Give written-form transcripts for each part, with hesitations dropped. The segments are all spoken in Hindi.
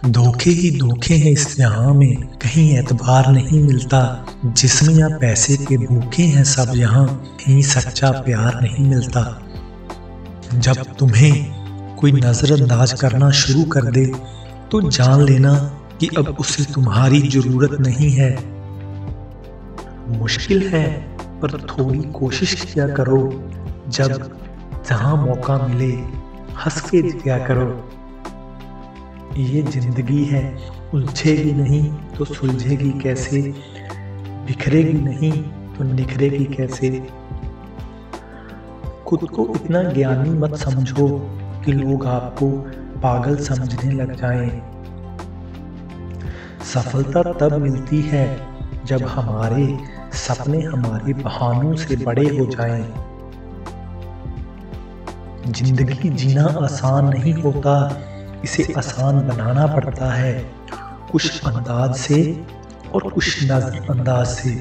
धोखे ही धोखे हैं इस जहां में, कहीं एतबार नहीं मिलता। जिस्म या पैसे के भूखे हैं सब यहाँ, कहीं सच्चा प्यार नहीं मिलता। जब तुम्हें कोई नजरअंदाज करना शुरू कर दे तो जान लेना कि अब उसे तुम्हारी जरूरत नहीं है। मुश्किल है पर थोड़ी कोशिश किया करो, जब जहां मौका मिले हंस के जिया करो। ये जिंदगी है, उलझेगी नहीं तो सुलझेगी कैसे, बिखरेगी नहीं तो निखरेगी कैसे। खुद को इतना ज्ञानी मत समझो कि लोग आपको पागल समझने लग जाएं। सफलता तब मिलती है जब हमारे सपने हमारे बहानों से बड़े हो जाएं। जिंदगी जीना आसान नहीं होता, इसे आसान बनाना पड़ता है, कुछ अंदाज से और कुछ नजरअंदाज से।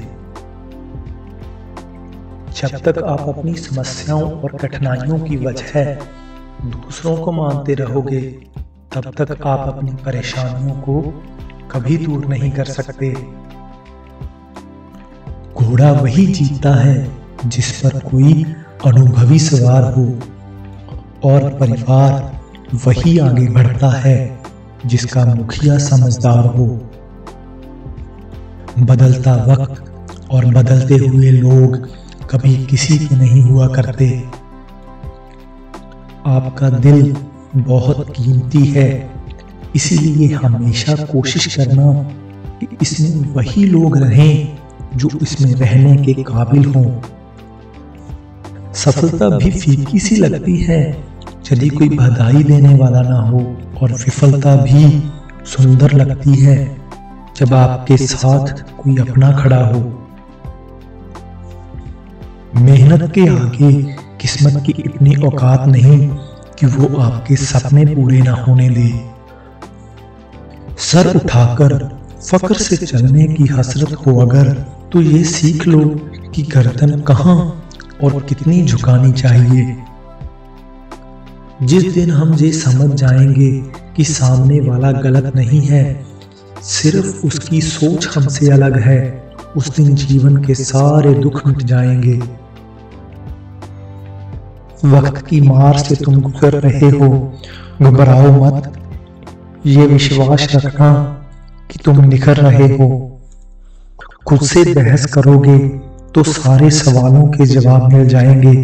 जब तक आप अपनी समस्याओं और कठिनाइयों की वजह दूसरों को मानते रहोगे, तब तक आप अपनी परेशानियों को कभी दूर नहीं कर सकते। घोड़ा वही जीतता है जिस पर कोई अनुभवी सवार हो, और परिवार वही आगे बढ़ता है जिसका मुखिया समझदार हो। बदलता वक्त और बदलते हुए लोग कभी किसी के नहीं हुआ करते। आपका दिल बहुत कीमती है, इसीलिए हमेशा कोशिश करना कि इसमें वही लोग रहें जो इसमें रहने के काबिल हों। सफलता भी फीकी सी लगती है यदि कोई बधाई देने वाला ना हो, और विफलता भी सुंदर लगती है जब आपके साथ कोई अपना खड़ा हो। मेहनत के आगे किस्मत की इतनी औकात नहीं कि वो आपके सपने पूरे ना होने दे। सर उठाकर फक्र से चलने की हसरत हो अगर, तो ये सीख लो कि गर्दन कहां और कितनी झुकानी चाहिए। जिस दिन हम ये समझ जाएंगे कि सामने वाला गलत नहीं है, सिर्फ उसकी सोच हमसे अलग है, उस दिन जीवन के सारे दुख मिट जाएंगे। वक्त की मार से तुम गुजर रहे हो, घबराओ मत, ये विश्वास रखना कि तुम निखर रहे हो। खुद से बहस करोगे तो सारे सवालों के जवाब मिल जाएंगे,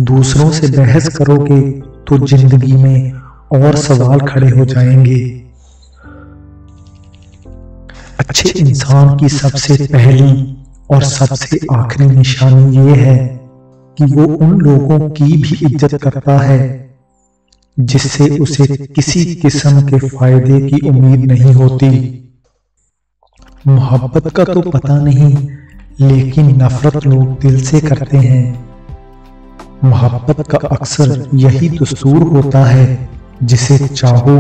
दूसरों से बहस करोगे तो जिंदगी में और सवाल खड़े हो जाएंगे। अच्छे इंसान की सबसे पहली और सबसे आखिरी निशानी ये है कि वो उन लोगों की भी इज्जत करता है जिससे उसे किसी किस्म के फायदे की उम्मीद नहीं होती। मोहब्बत का तो पता नहीं, लेकिन नफरत लोग दिल से करते हैं। मोहब्बत का अक्सर यही दस्तूर होता है, जिसे चाहो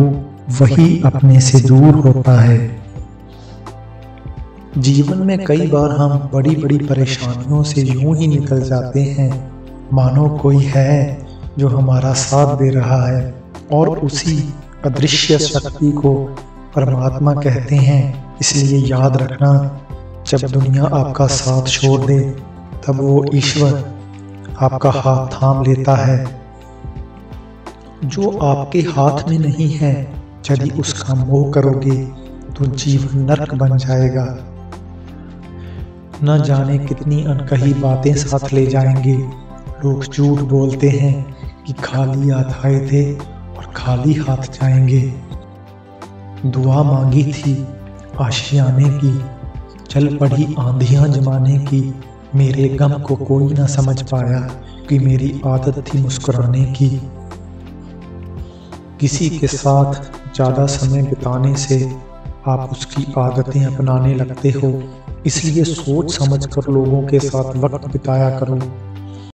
वही अपने से दूर होता है। जीवन में कई बार हम बड़ी बड़ी परेशानियों से यूं ही निकल जाते हैं मानो कोई है जो हमारा साथ दे रहा है, और उसी अदृश्य शक्ति को परमात्मा कहते हैं। इसलिए याद रखना, जब दुनिया आपका साथ छोड़ दे तब वो ईश्वर आपका हाथ थाम लेता है। जो आपके हाथ में नहीं है, यदि उसका मोह करोगे तो जीवन नरक बन जाएगा। न जाने कितनी अनकही बातें साथ ले जाएंगे। लोग झूठ बोलते हैं कि खाली हाथ आए थे और खाली हाथ जाएंगे। दुआ मांगी थी आशियाने की, चल पड़ी आंधियां जमाने की। मेरे गम को कोई ना समझ पाया कि मेरी आदत थी मुस्कुराने की। किसी के साथ ज्यादा समय बिताने से आप उसकी आदतें अपनाने लगते हो, इसलिए सोच समझ कर लोगों के साथ वक्त बिताया करो।